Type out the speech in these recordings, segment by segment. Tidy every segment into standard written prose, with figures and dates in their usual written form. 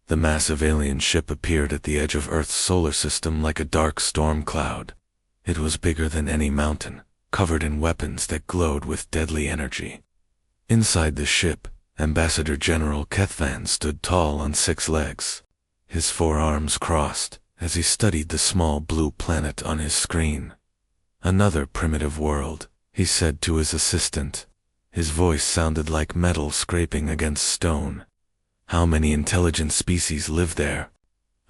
The massive alien ship appeared at the edge of Earth's solar system like a dark storm cloud. It was bigger than any mountain, covered in weapons that glowed with deadly energy. Inside the ship, Ambassador General Kethvan stood tall on 6 legs, his 4 arms crossed, as he studied the small blue planet on his screen. "Another primitive world," he said to his assistant. His voice sounded like metal scraping against stone. "How many intelligent species live there?"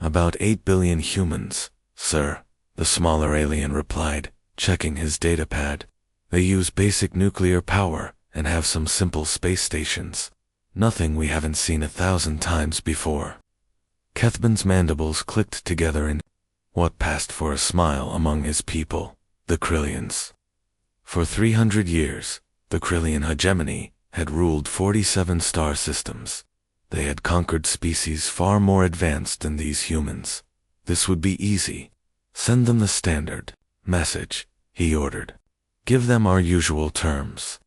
"About 8 billion humans, sir," the smaller alien replied, checking his datapad. "They use basic nuclear power and have some simple space stations. Nothing we haven't seen 1,000 times before." Kethban's mandibles clicked together in what passed for a smile among his people, the Krillians. For 300 years, the Krillian hegemony had ruled 47 star systems. They had conquered species far more advanced than these humans. This would be easy. "Send them the standard message," he ordered. "Give them our usual terms."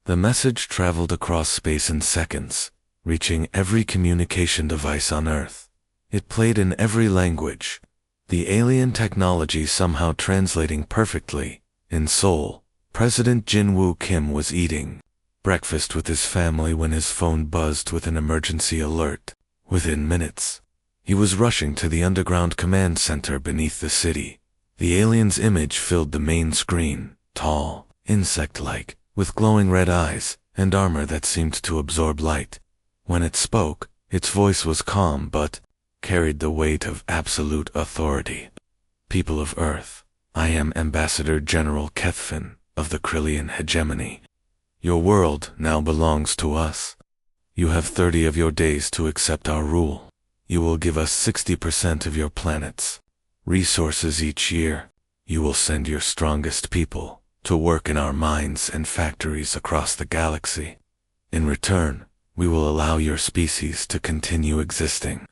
The message traveled across space in seconds, reaching every communication device on Earth. It played in every language, the alien technology somehow translating perfectly. In Seoul, President Jin-Woo Kim was eating breakfast with his family when his phone buzzed with an emergency alert. Within minutes, he was rushing to the underground command center beneath the city. The alien's image filled the main screen, tall, insect-like, with glowing red eyes and armor that seemed to absorb light. When it spoke, its voice was calm but carried the weight of absolute authority. "People of Earth, I am Ambassador General Kethvan of the Krillian hegemony. Your world now belongs to us. You have 30 of your days to accept our rule. You will give us 60% of your planet's resources each year. You will send your strongest people to work in our mines and factories across the galaxy. In return, we will allow your species to continue existing."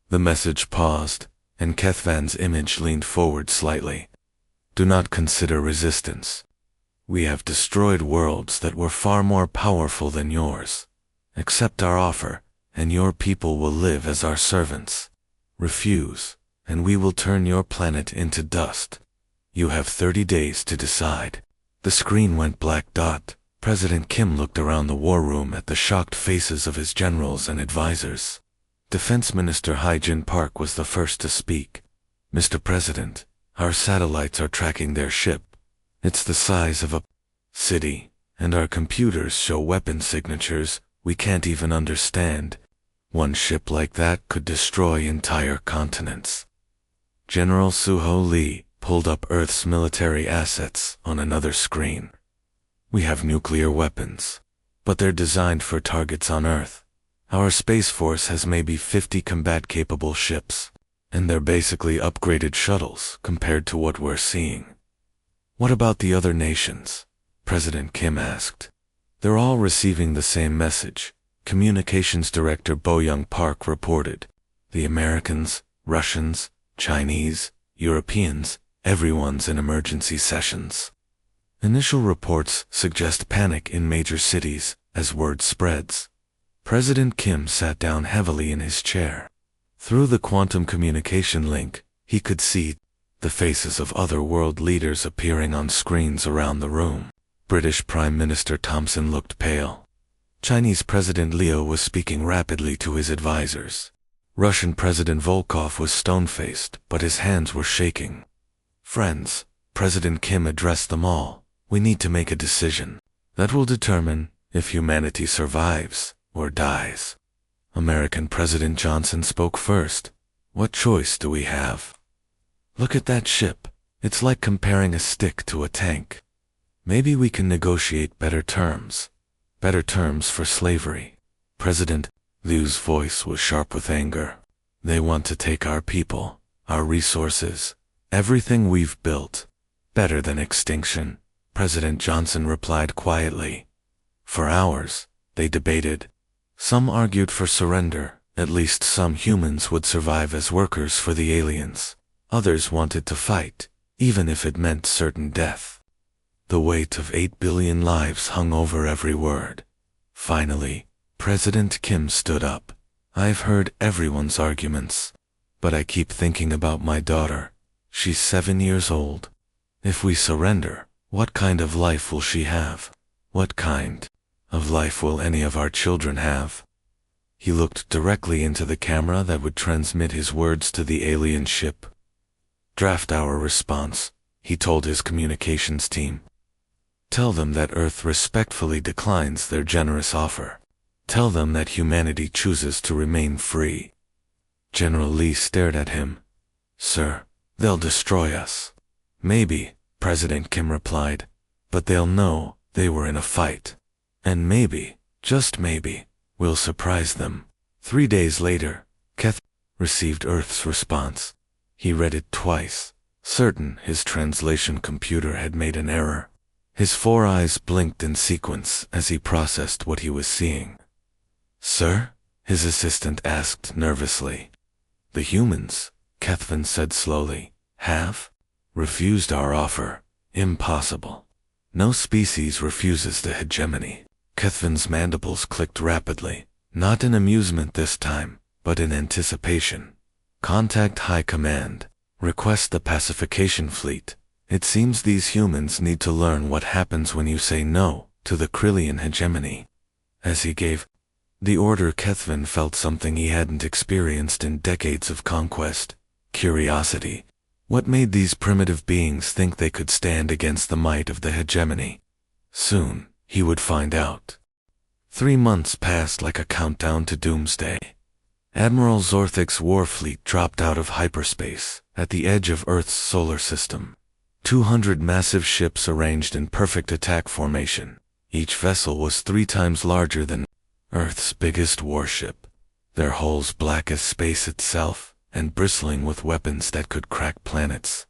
The message paused, and Kethvan's image leaned forward slightly. "Do not consider resistance. We have destroyed worlds that were far more powerful than yours. Accept our offer, and your people will live as our servants. Refuse, and we will turn your planet into dust. You have 30 days to decide." The screen went black dot. President Kim looked around the war room at the shocked faces of his generals and advisors. Defense Minister Hyjin Park was the first to speak. "Mr. President, our satellites are tracking their ship. It's the size of a city, and our computers show weapon signatures we can't even understand. One ship like that could destroy entire continents." General Suho Lee pulled up Earth's military assets on another screen. "We have nuclear weapons, but they're designed for targets on Earth. Our Space Force has maybe 50 combat-capable ships, and they're basically upgraded shuttles compared to what we're seeing." "What about the other nations?" President Kim asked. "They're all receiving the same message," Communications Director Bo-young Park reported. "The Americans, Russians, Chinese, Europeans, everyone's in emergency sessions. Initial reports suggest panic in major cities as word spreads." President Kim sat down heavily in his chair. Through the quantum communication link, he could see the faces of other world leaders appearing on screens around the room. British Prime Minister Thompson looked pale. Chinese President Liu was speaking rapidly to his advisors. Russian President Volkov was stone-faced, but his hands were shaking. "Friends," President Kim addressed them all, "we need to make a decision that will determine if humanity survives or dies." American President Johnson spoke first. "What choice do we have? Look at that ship. It's like comparing a stick to a tank. Maybe we can negotiate better terms for slavery." President Liu's voice was sharp with anger. "They want to take our people, our resources, everything we've built. Better than extinction," President Johnson replied quietly. For hours, they debated. Some argued for surrender. At least some humans would survive as workers for the aliens. Others wanted to fight, even if it meant certain death. The weight of 8 billion lives hung over every word. Finally, President Kim stood up. I've heard everyone's arguments, but I keep thinking about my daughter. She's 7 years old. If we surrender, what kind of life will she have? What kind of life will any of our children have? He looked directly into the camera that would transmit his words to the alien ship. Draft our response, he told his communications team. Tell them that Earth respectfully declines their generous offer. Tell them that humanity chooses to remain free. General Lee stared at him. Sir, they'll destroy us. Maybe, President Kim replied, but they'll know they were in a fight. And maybe, just maybe, we'll surprise them. 3 days later, Keth received Earth's response. He read it twice, certain his translation computer had made an error. His 4 eyes blinked in sequence as he processed what he was seeing. Sir? His assistant asked nervously. The humans, Kethvin said slowly, have refused our offer. Impossible. No species refuses the hegemony. Kethvin's mandibles clicked rapidly, not in amusement this time, but in anticipation. Contact High Command. Request the pacification fleet. It seems these humans need to learn what happens when you say no to the Krillian hegemony. As he gave the order, Kethvin felt something he hadn't experienced in decades of conquest. Curiosity. What made these primitive beings think they could stand against the might of the hegemony? Soon, he would find out. 3 months passed like a countdown to doomsday. Admiral Zorthik's war fleet dropped out of hyperspace at the edge of Earth's solar system. 200 massive ships arranged in perfect attack formation. Each vessel was 3 times larger than Earth's biggest warship, their hulls black as space itself and bristling with weapons that could crack planets.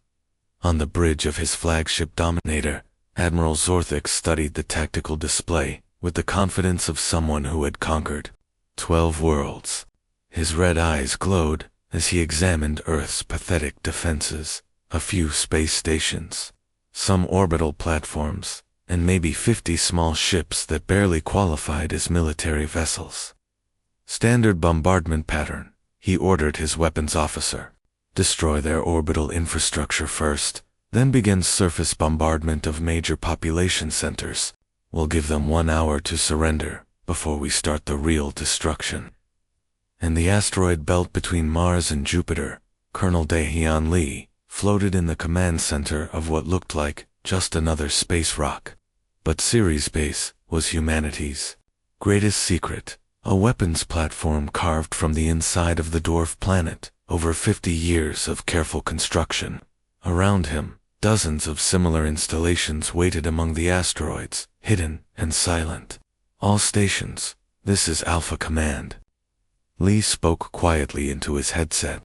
On the bridge of his flagship Dominator, Admiral Zorthik studied the tactical display with the confidence of someone who had conquered 12 worlds. His red eyes glowed as he examined Earth's pathetic defenses, a few space stations, some orbital platforms, and maybe 50 small ships that barely qualified as military vessels. Standard bombardment pattern, he ordered his weapons officer. Destroy their orbital infrastructure first, then begin surface bombardment of major population centers. We'll give them 1 hour to surrender before we start the real destruction. In the asteroid belt between Mars and Jupiter, Colonel Dae-Hyun Lee floated in the command center of what looked like just another space rock. But Ceres Base was humanity's greatest secret, a weapons platform carved from the inside of the dwarf planet, over 50 years of careful construction. Around him, dozens of similar installations waited among the asteroids, hidden and silent. All stations, this is Alpha Command. Lee spoke quietly into his headset.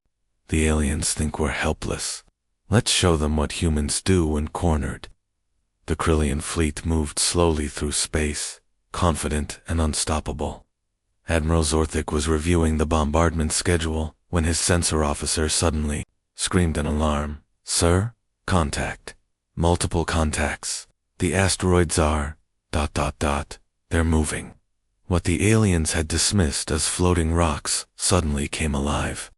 The aliens think we're helpless. Let's show them what humans do when cornered. The Krillian fleet moved slowly through space, confident and unstoppable. Admiral Zorthik was reviewing the bombardment schedule when his sensor officer suddenly screamed an alarm. Sir, contact. Multiple contacts. The asteroids are... They're moving. What the aliens had dismissed as floating rocks suddenly came alive.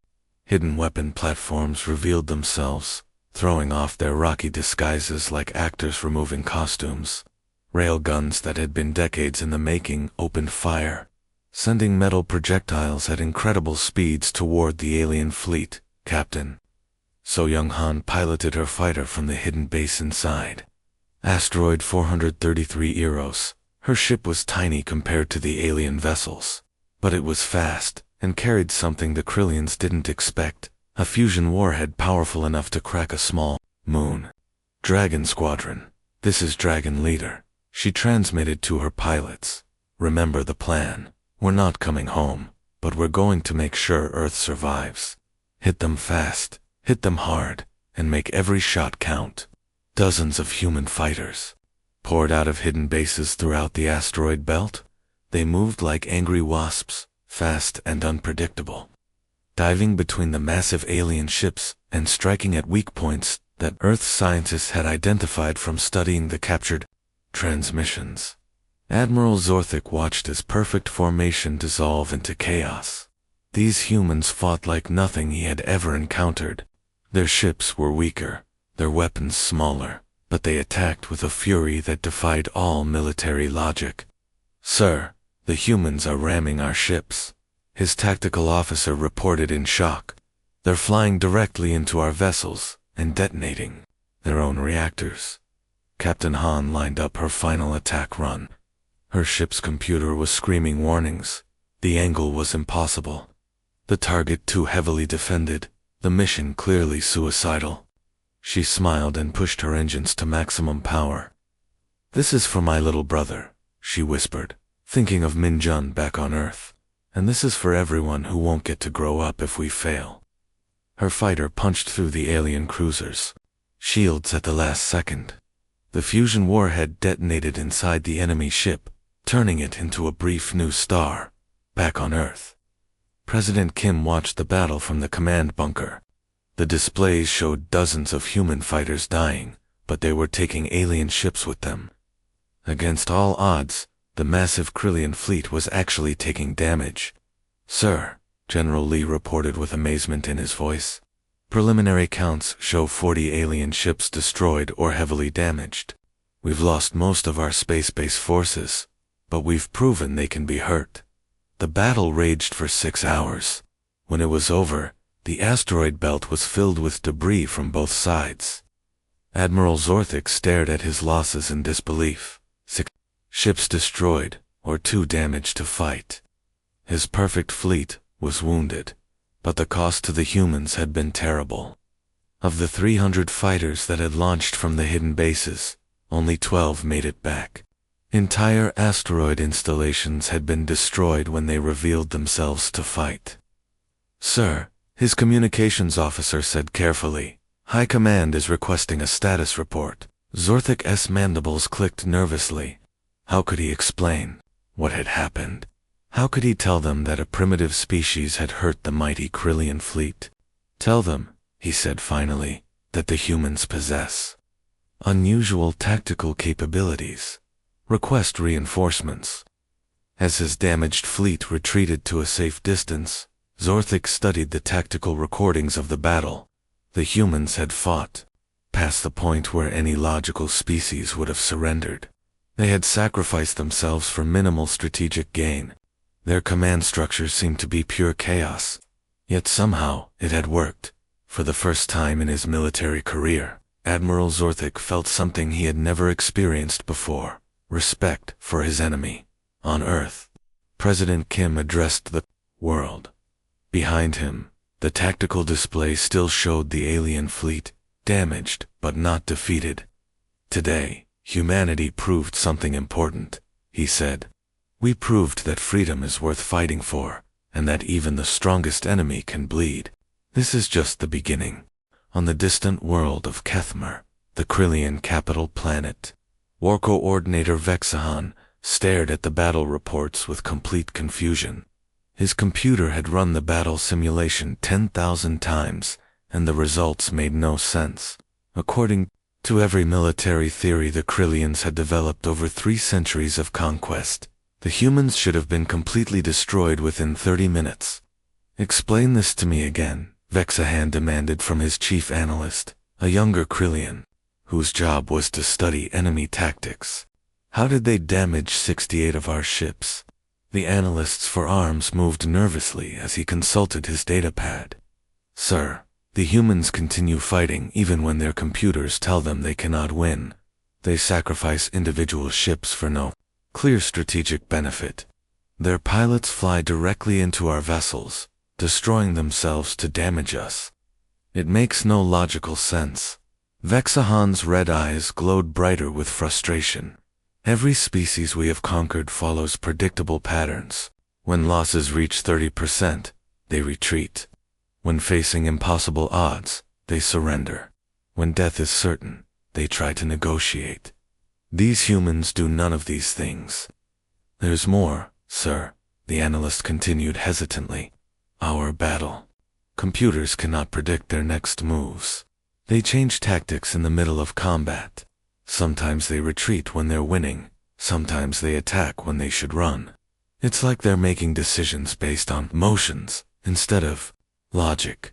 Hidden weapon platforms revealed themselves, throwing off their rocky disguises like actors removing costumes. Railguns that had been decades in the making opened fire, sending metal projectiles at incredible speeds toward the alien fleet. Captain So Young-han piloted her fighter from the hidden base inside. Asteroid 433 Eros. Her ship was tiny compared to the alien vessels, but it was fast and carried something the Krillians didn't expect, a fusion warhead powerful enough to crack a small moon. Dragon Squadron. This is Dragon Leader. She transmitted to her pilots. Remember the plan. We're not coming home, but we're going to make sure Earth survives. Hit them fast, hit them hard, and make every shot count. Dozens of human fighters poured out of hidden bases throughout the asteroid belt. They moved like angry wasps, fast and unpredictable, diving between the massive alien ships and striking at weak points that Earth scientists had identified from studying the captured transmissions. Admiral Zorthik watched as perfect formation dissolve into chaos. These humans fought like nothing he had ever encountered. Their ships were weaker, their weapons smaller, but they attacked with a fury that defied all military logic. "Sir, the humans are ramming our ships," his tactical officer reported in shock. "They're flying directly into our vessels and detonating their own reactors." Captain Han lined up her final attack run. Her ship's computer was screaming warnings. The angle was impossible. The target too heavily defended, the mission clearly suicidal. She smiled and pushed her engines to maximum power. "This is for my little brother," she whispered, thinking of Min Jun back on Earth. "And this is for everyone who won't get to grow up if we fail." Her fighter punched through the alien cruisers' shields at the last second. The fusion warhead detonated inside the enemy ship, turning it into a brief new star. Back on Earth, President Kim watched the battle from the command bunker. The displays showed dozens of human fighters dying, but they were taking alien ships with them. Against all odds, the massive Krillian fleet was actually taking damage. "Sir," General Lee reported with amazement in his voice, "preliminary counts show 40 alien ships destroyed or heavily damaged. We've lost most of our space-based forces, but we've proven they can be hurt." The battle raged for 6 hours. When it was over, the asteroid belt was filled with debris from both sides. Admiral Zorthik stared at his losses in disbelief. 6 ships destroyed, or 2 damaged to fight. His perfect fleet was wounded, but the cost to the humans had been terrible. Of the 300 fighters that had launched from the hidden bases, only 12 made it back. Entire asteroid installations had been destroyed when they revealed themselves to fight. "Sir," his communications officer said carefully, "High Command is requesting a status report." Zorthik's mandibles clicked nervously. How could he explain what had happened? How could he tell them that a primitive species had hurt the mighty Krillian fleet? "Tell them," he said finally, "that the humans possess unusual tactical capabilities. Request reinforcements." As his damaged fleet retreated to a safe distance, Zorthik studied the tactical recordings of the battle. The humans had fought past the point where any logical species would have surrendered. They had sacrificed themselves for minimal strategic gain. Their command structures seemed to be pure chaos. Yet somehow, it had worked. For the first time in his military career, Admiral Zorthik felt something he had never experienced before: respect for his enemy. On Earth, President Kim addressed the world. Behind him, the tactical display still showed the alien fleet, damaged but not defeated. "Today, humanity proved something important," he said. "We proved that freedom is worth fighting for, and that even the strongest enemy can bleed. This is just the beginning." On the distant world of Kethmer, the Krillian capital planet, War Coordinator Vexahan stared at the battle reports with complete confusion. His computer had run the battle simulation 10,000 times, and the results made no sense. According to every military theory the Krillians had developed over 3 centuries of conquest, the humans should have been completely destroyed within 30 minutes. "Explain this to me again," Vexahan demanded from his chief analyst, a younger Krillian, whose job was to study enemy tactics. "How did they damage 68 of our ships?" The analyst's forearms moved nervously as he consulted his datapad. "Sir, the humans continue fighting even when their computers tell them they cannot win. They sacrifice individual ships for no clear strategic benefit. Their pilots fly directly into our vessels, destroying themselves to damage us. It makes no logical sense." Vexahan's red eyes glowed brighter with frustration. "Every species we have conquered follows predictable patterns. When losses reach 30%, they retreat. When facing impossible odds, they surrender. When death is certain, they try to negotiate. These humans do none of these things." "There's more, sir," the analyst continued hesitantly. "Our battle. Computers cannot predict their next moves. They change tactics in the middle of combat. Sometimes they retreat when they're winning, sometimes they attack when they should run. It's like they're making decisions based on emotions, Instead of logic,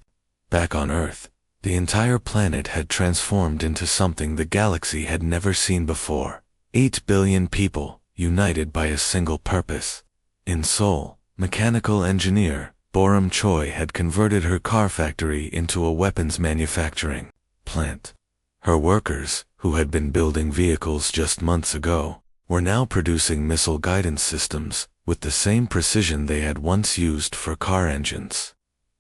back on Earth, the entire planet had transformed into something the galaxy had never seen before. 8 billion people, united by a single purpose. In Seoul, mechanical engineer Boram Choi had converted her car factory into a weapons manufacturing plant. Her workers, who had been building vehicles just months ago, were now producing missile guidance systems with the same precision they had once used for car engines.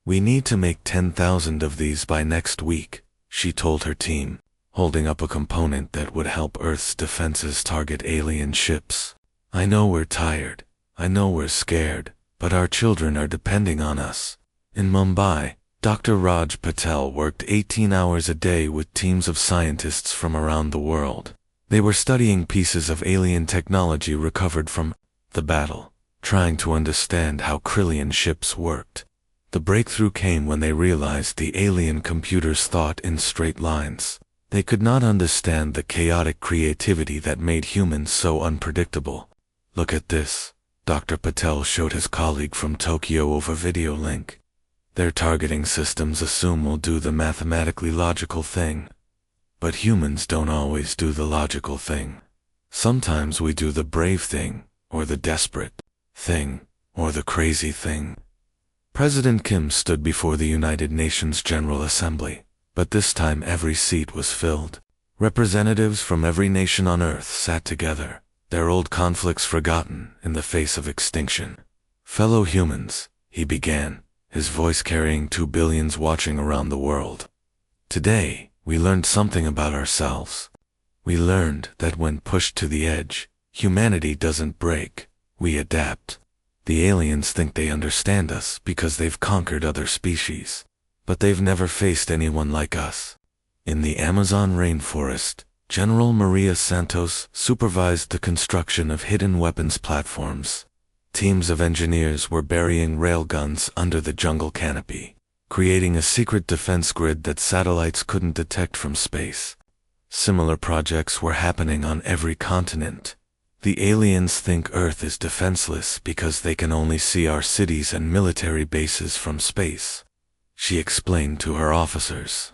"We need to make 10,000 of these by next week," she told her team, holding up a component that would help Earth's defenses target alien ships. "I know we're tired, I know we're scared, but our children are depending on us." In Mumbai, Dr. Raj Patel worked 18 hours a day with teams of scientists from around the world. They were studying pieces of alien technology recovered from the battle, trying to understand how Krillian ships worked. The breakthrough came when they realized the alien computers thought in straight lines. They could not understand the chaotic creativity that made humans so unpredictable. "Look at this," Dr. Patel showed his colleague from Tokyo over video link. "Their targeting systems assume we'll do the mathematically logical thing. But humans don't always do the logical thing. Sometimes we do the brave thing, or the desperate thing, or the crazy thing." President Kim stood before the United Nations General Assembly, but this time every seat was filled. Representatives from every nation on Earth sat together, their old conflicts forgotten in the face of extinction. "Fellow humans," he began, his voice carrying 2 billion watching around the world. "Today, we learned something about ourselves. We learned that when pushed to the edge, humanity doesn't break, we adapt. The aliens think they understand us because they've conquered other species, but they've never faced anyone like us." In the Amazon rainforest, General Maria Santos supervised the construction of hidden weapons platforms. Teams of engineers were burying railguns under the jungle canopy, creating a secret defense grid that satellites couldn't detect from space. Similar projects were happening on every continent. "The aliens think Earth is defenseless because they can only see our cities and military bases from space," she explained to her officers.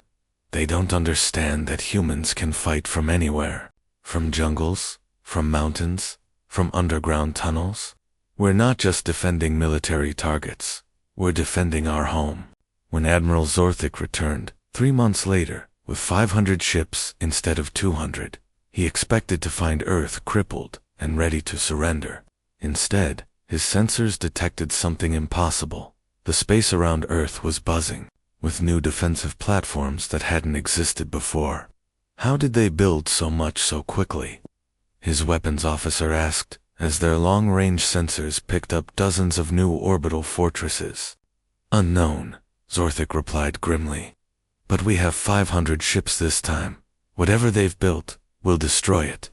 "They don't understand that humans can fight from anywhere, from jungles, from mountains, from underground tunnels. We're not just defending military targets, we're defending our home." When Admiral Zorthik returned, 3 months later, with 500 ships instead of 200, he expected to find Earth crippled and ready to surrender. Instead, his sensors detected something impossible. The space around Earth was buzzing, with new defensive platforms that hadn't existed before. "How did they build so much so quickly?" his weapons officer asked, as their long-range sensors picked up dozens of new orbital fortresses. "Unknown," Zorthik replied grimly. "But we have 500 ships this time. Whatever they've built, we'll destroy it."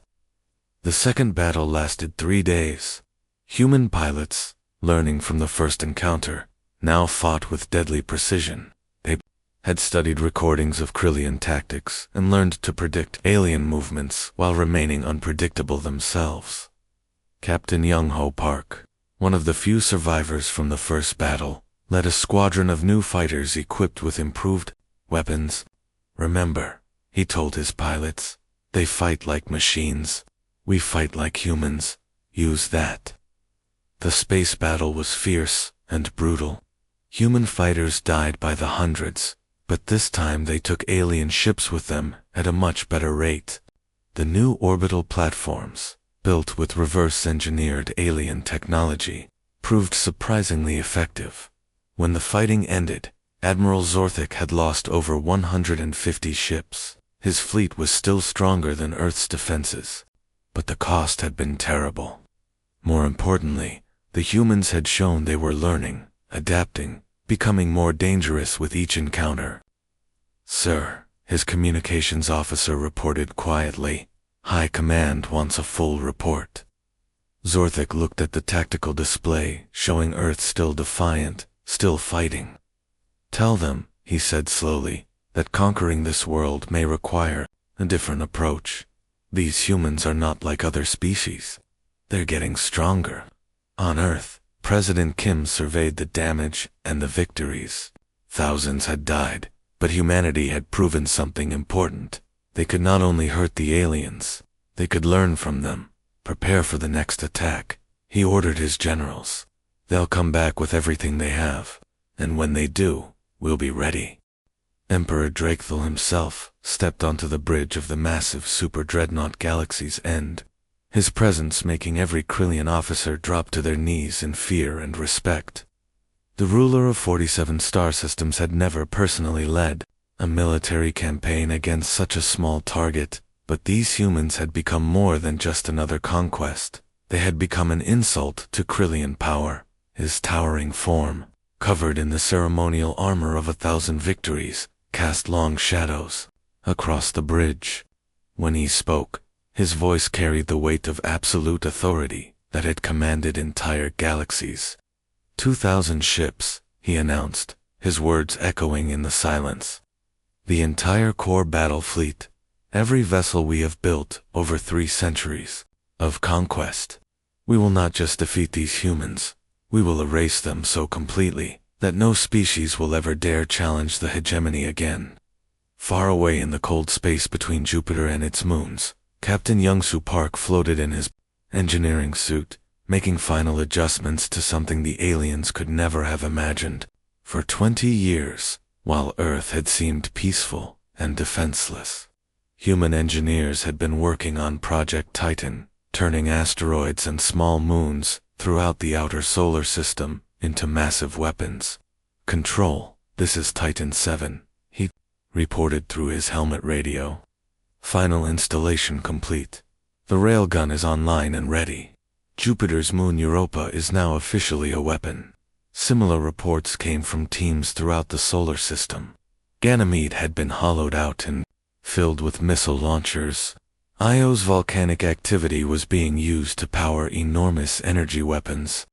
The second battle lasted 3 days. Human pilots, learning from the first encounter, now fought with deadly precision. They had studied recordings of Krillian tactics and learned to predict alien movements while remaining unpredictable themselves. Captain Young-Ho Park, one of the few survivors from the first battle, led a squadron of new fighters equipped with improved weapons. "Remember," he told his pilots, "they fight like machines. We fight like humans. Use that." The space battle was fierce and brutal. Human fighters died by the hundreds, but this time they took alien ships with them at a much better rate. The new orbital platforms, built with reverse-engineered alien technology, proved surprisingly effective. When the fighting ended, Admiral Zorthik had lost over 150 ships. His fleet was still stronger than Earth's defenses, but the cost had been terrible. More importantly, the humans had shown they were learning, adapting, becoming more dangerous with each encounter. "Sir," his communications officer reported quietly, "High Command wants a full report." Zorthik looked at the tactical display, showing Earth still defiant, still fighting. "Tell them," he said slowly, "that conquering this world may require a different approach. These humans are not like other species. They're getting stronger. On Earth, President Kim surveyed the damage and the victories. Thousands had died, but humanity had proven something important. They could not only hurt the aliens, they could learn from them, prepare for the next attack. He ordered his generals. They'll come back with everything they have, and when they do, we'll be ready. Emperor Drakethel himself stepped onto the bridge of the massive super dreadnought Galaxy's End, his presence making every Krillian officer drop to their knees in fear and respect. The ruler of 47 star systems had never personally led a military campaign against such a small target, but these humans had become more than just another conquest. They had become an insult to Krillian power. His towering form, covered in the ceremonial armor of 1,000 victories, cast long shadows across the bridge. When he spoke, his voice carried the weight of absolute authority that had commanded entire galaxies. 2,000 ships, he announced, his words echoing in the silence. The entire core battle fleet, every vessel we have built over 3 centuries of conquest. We will not just defeat these humans, we will erase them so completely that no species will ever dare challenge the hegemony again. Far away in the cold space between Jupiter and its moons, Captain Youngsu Park floated in his engineering suit, making final adjustments to something the aliens could never have imagined. For 20 years, while Earth had seemed peaceful and defenseless, human engineers had been working on Project Titan, turning asteroids and small moons throughout the outer solar system into massive weapons. "Control, this is Titan 7, he reported through his helmet radio. "Final installation complete. The railgun is online and ready. Jupiter's moon Europa is now officially a weapon." Similar reports came from teams throughout the solar system. Ganymede had been hollowed out and filled with missile launchers. Io's volcanic activity was being used to power enormous energy weapons.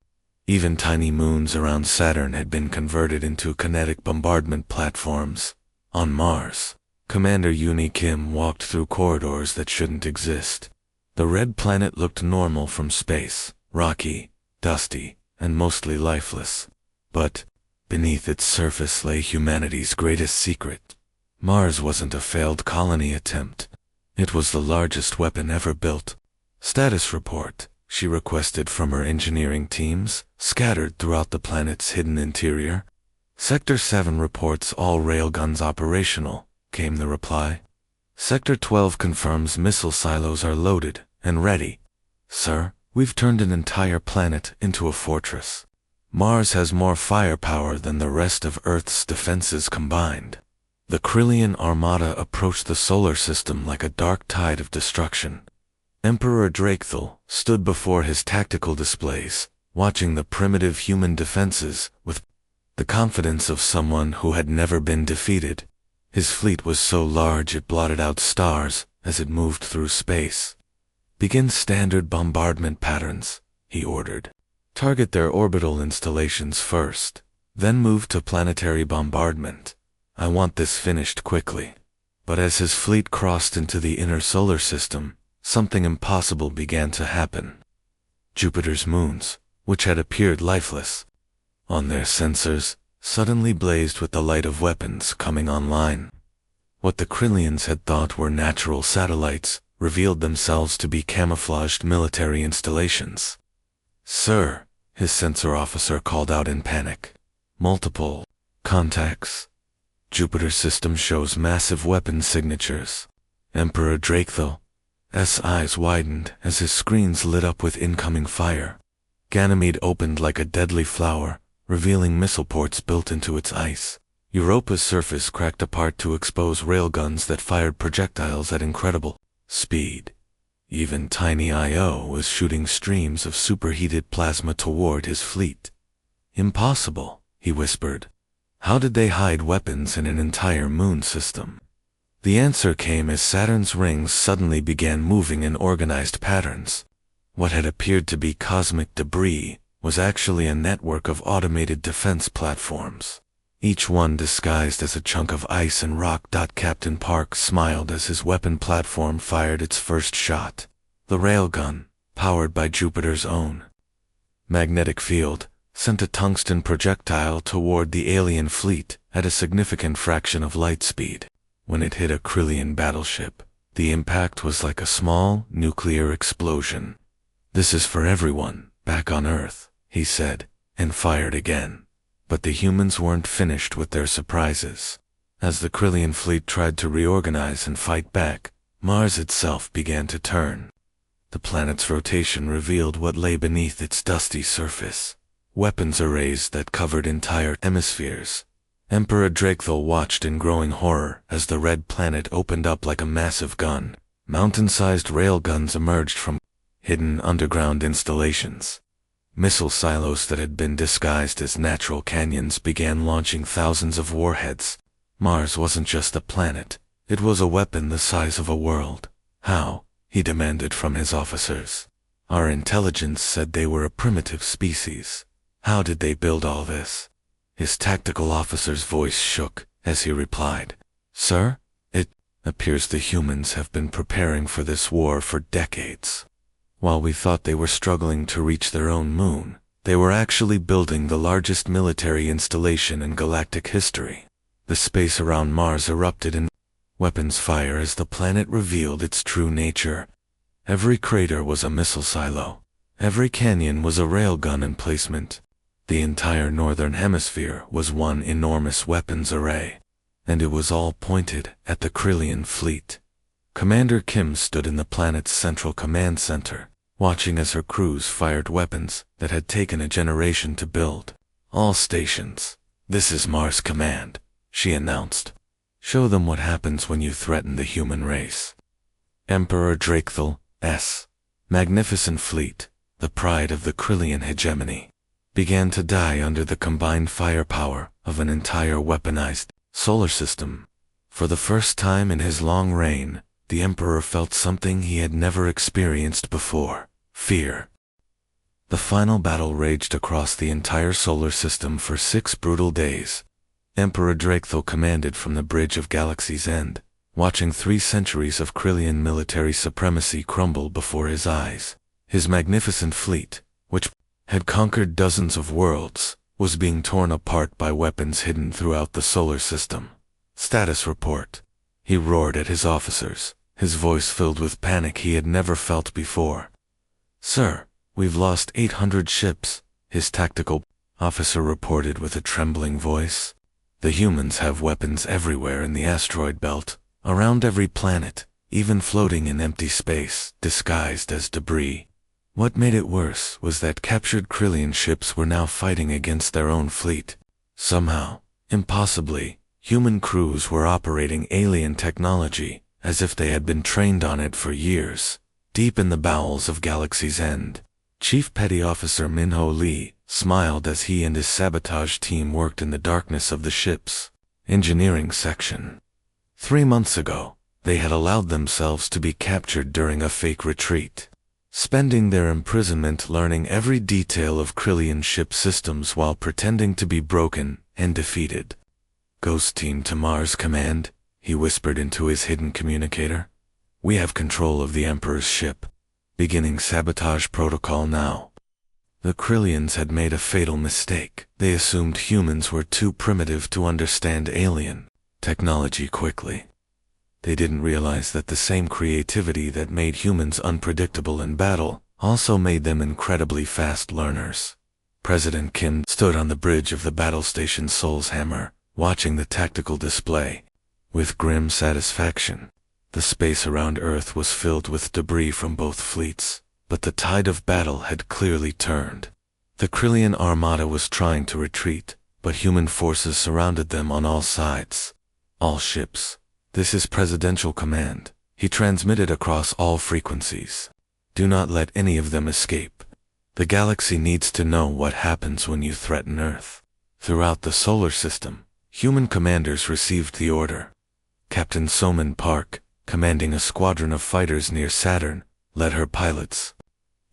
Even tiny moons around Saturn had been converted into kinetic bombardment platforms. On Mars, Commander Uni Kim walked through corridors that shouldn't exist. The red planet looked normal from space, rocky, dusty, and mostly lifeless. But beneath its surface lay humanity's greatest secret. Mars wasn't a failed colony attempt. It was the largest weapon ever built. "Status report," she requested from her engineering teams, scattered throughout the planet's hidden interior. "Sector 7 reports all railguns operational," came the reply. "Sector 12 confirms missile silos are loaded and ready. Sir, we've turned an entire planet into a fortress. Mars has more firepower than the rest of Earth's defenses combined." The Krillian armada approached the solar system like a dark tide of destruction. Emperor Drakethel stood before his tactical displays, watching the primitive human defenses with the confidence of someone who had never been defeated. His fleet was so large it blotted out stars as it moved through space. "Begin standard bombardment patterns," he ordered. "Target their orbital installations first, then move to planetary bombardment. I want this finished quickly." But as his fleet crossed into the inner solar system, something impossible began to happen. Jupiter's moons, which had appeared lifeless on their sensors, suddenly blazed with the light of weapons coming online. What the Krillians had thought were natural satellites revealed themselves to be camouflaged military installations. "Sir," his sensor officer called out in panic. "Multiple contacts. Jupiter's system shows massive weapon signatures." Emperor Drakethel S. eyes widened as his screens lit up with incoming fire. Ganymede opened like a deadly flower, revealing missile ports built into its ice. Europa's surface cracked apart to expose railguns that fired projectiles at incredible speed. Even tiny Io was shooting streams of superheated plasma toward his fleet. "Impossible," he whispered. "How did they hide weapons in an entire moon system?" The answer came as Saturn's rings suddenly began moving in organized patterns. What had appeared to be cosmic debris was actually a network of automated defense platforms, each one disguised as a chunk of ice and rock. Captain Park smiled as his weapon platform fired its first shot. The railgun, powered by Jupiter's own magnetic field, sent a tungsten projectile toward the alien fleet at a significant fraction of light speed. When it hit a Krillian battleship, the impact was like a small nuclear explosion. "This is for everyone back on Earth," he said, and fired again. But the humans weren't finished with their surprises. As the Krillian fleet tried to reorganize and fight back, Mars itself began to turn. The planet's rotation revealed what lay beneath its dusty surface. Weapons arrays that covered entire hemispheres. Emperor Drakethel watched in growing horror as the red planet opened up like a massive gun. Mountain-sized railguns emerged from hidden underground installations. Missile silos that had been disguised as natural canyons began launching thousands of warheads. Mars wasn't just a planet. It was a weapon the size of a world. "How?" he demanded from his officers. "Our intelligence said they were a primitive species. How did they build all this?" His tactical officer's voice shook as he replied, "Sir, it appears the humans have been preparing for this war for decades. While we thought they were struggling to reach their own moon, they were actually building the largest military installation in galactic history." The space around Mars erupted in weapons fire as the planet revealed its true nature. Every crater was a missile silo. Every canyon was a railgun emplacement. The entire northern hemisphere was one enormous weapons array, and it was all pointed at the Krillian fleet. Commander Kim stood in the planet's central command center, watching as her crews fired weapons that had taken a generation to build. "All stations, this is Mars Command," she announced. "Show them what happens when you threaten the human race." Emperor Drakethel's magnificent fleet, the pride of the Krillian hegemony, began to die under the combined firepower of an entire weaponized solar system. For the first time in his long reign, the Emperor felt something he had never experienced before: fear. The final battle raged across the entire solar system for 6 brutal days. Emperor Drakethel commanded from the bridge of Galaxy's End, watching 3 centuries of Krillian military supremacy crumble before his eyes. His magnificent fleet, which had conquered dozens of worlds, was being torn apart by weapons hidden throughout the solar system. "Status report," he roared at his officers, his voice filled with panic he had never felt before. "Sir, we've lost 800 ships," his tactical officer reported with a trembling voice. "The humans have weapons everywhere in the asteroid belt, around every planet, even floating in empty space, disguised as debris." What made it worse was that captured Krillian ships were now fighting against their own fleet. Somehow, impossibly, human crews were operating alien technology, as if they had been trained on it for years. Deep in the bowels of Galaxy's End, Chief Petty Officer Minho Lee smiled as he and his sabotage team worked in the darkness of the ship's engineering section. 3 months ago, they had allowed themselves to be captured during a fake retreat, spending their imprisonment learning every detail of Krillian ship systems while pretending to be broken and defeated. "Ghost Team to Mars Command," he whispered into his hidden communicator. "We have control of the Emperor's ship. Beginning sabotage protocol now." The Krillians had made a fatal mistake. They assumed humans were too primitive to understand alien technology quickly. They didn't realize that the same creativity that made humans unpredictable in battle also made them incredibly fast learners. President Kim stood on the bridge of the battle station Soulshammer, watching the tactical display. With grim satisfaction, the space around Earth was filled with debris from both fleets, but the tide of battle had clearly turned. The Krillian armada was trying to retreat, but human forces surrounded them on all sides. "All ships, this is Presidential Command," he transmitted across all frequencies. "Do not let any of them escape. The galaxy needs to know what happens when you threaten Earth." Throughout the solar system, human commanders received the order. Captain Soman Park, commanding a squadron of fighters near Saturn, led her pilots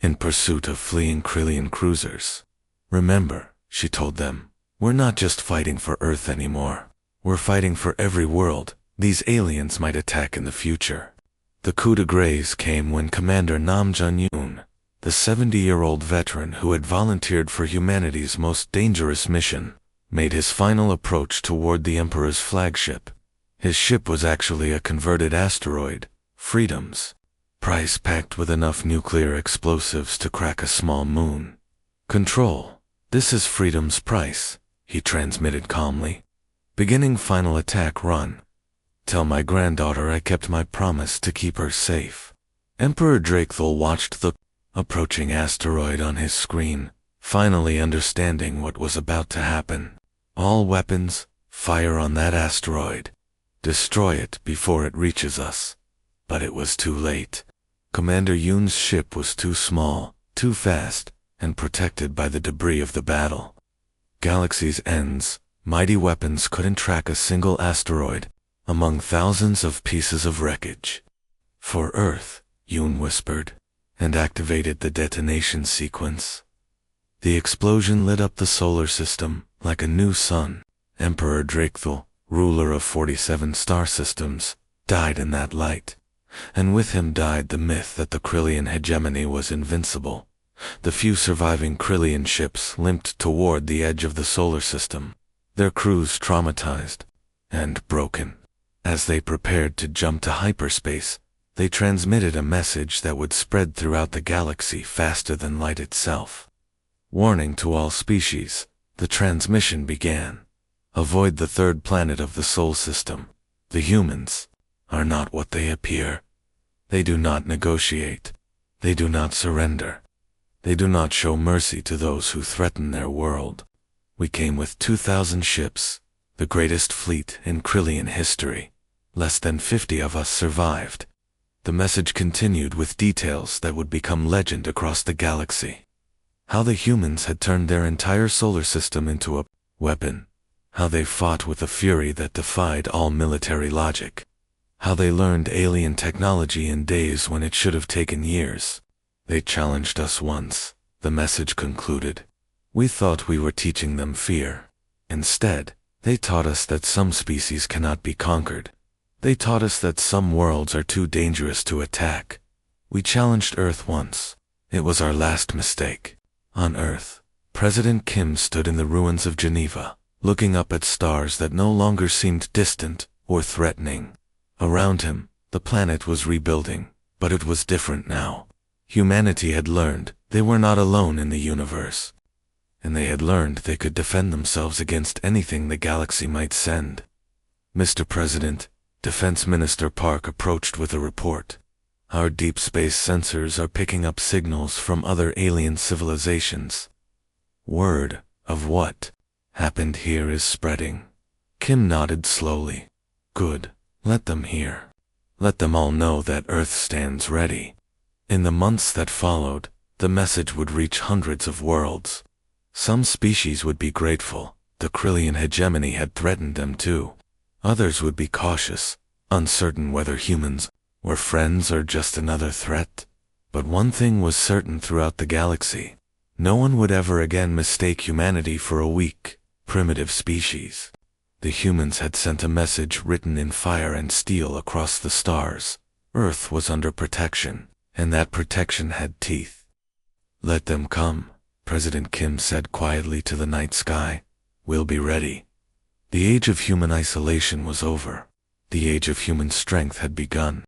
in pursuit of fleeing Krillian cruisers. "Remember," she told them, "we're not just fighting for Earth anymore. We're fighting for every world these aliens might attack in the future." The coup de grace came when Commander Nam Jun-yoon, the 70-year-old veteran who had volunteered for humanity's most dangerous mission, made his final approach toward the Emperor's flagship. His ship was actually a converted asteroid, Freedom's prize, packed with enough nuclear explosives to crack a small moon. "Control, this is Freedom's price," he transmitted calmly. "Beginning final attack run. Tell my granddaughter I kept my promise to keep her safe." Emperor Drakethul watched the approaching asteroid on his screen, finally understanding what was about to happen. "All weapons, fire on that asteroid. Destroy it before it reaches us." But it was too late. Commander Yoon's ship was too small, too fast, and protected by the debris of the battle. Galaxy's ends, mighty weapons couldn't track a single asteroid among thousands of pieces of wreckage. "For Earth," Yoon whispered, and activated the detonation sequence. The explosion lit up the solar system like a new sun. Emperor Drakethul, ruler of 47 star systems, died in that light. And with him died the myth that the Krillian hegemony was invincible. The few surviving Krillian ships limped toward the edge of the solar system, their crews traumatized and broken. As they prepared to jump to hyperspace, they transmitted a message that would spread throughout the galaxy faster than light itself. Warning to all species, the transmission began. Avoid the third planet of the Sol system. The humans are not what they appear. They do not negotiate. They do not surrender. They do not show mercy to those who threaten their world. We came with 2,000 ships, the greatest fleet in Krillian history. Less than 50 of us survived. The message continued with details that would become legend across the galaxy. How the humans had turned their entire solar system into a weapon. How they fought with a fury that defied all military logic. How they learned alien technology in days when it should have taken years. They challenged us once, the message concluded. We thought we were teaching them fear. Instead, they taught us that some species cannot be conquered. They taught us that some worlds are too dangerous to attack. We challenged Earth once. It was our last mistake. On Earth, President Kim stood in the ruins of Geneva, looking up at stars that no longer seemed distant or threatening. Around him, the planet was rebuilding, but it was different now. Humanity had learned they were not alone in the universe. And they had learned they could defend themselves against anything the galaxy might send. "Mr. President," Defense Minister Park approached with a report. "Our deep space sensors are picking up signals from other alien civilizations. Word of what happened here is spreading." Kim nodded slowly. "Good. Let them hear. Let them all know that Earth stands ready." In the months that followed, the message would reach hundreds of worlds. Some species would be grateful. The Krillian hegemony had threatened them too. Others would be cautious, uncertain whether humans were friends or just another threat. But one thing was certain throughout the galaxy. No one would ever again mistake humanity for a weak, primitive species. The humans had sent a message written in fire and steel across the stars. Earth was under protection, and that protection had teeth. "Let them come," President Kim said quietly to the night sky. "We'll be ready." The age of human isolation was over. The age of human strength had begun.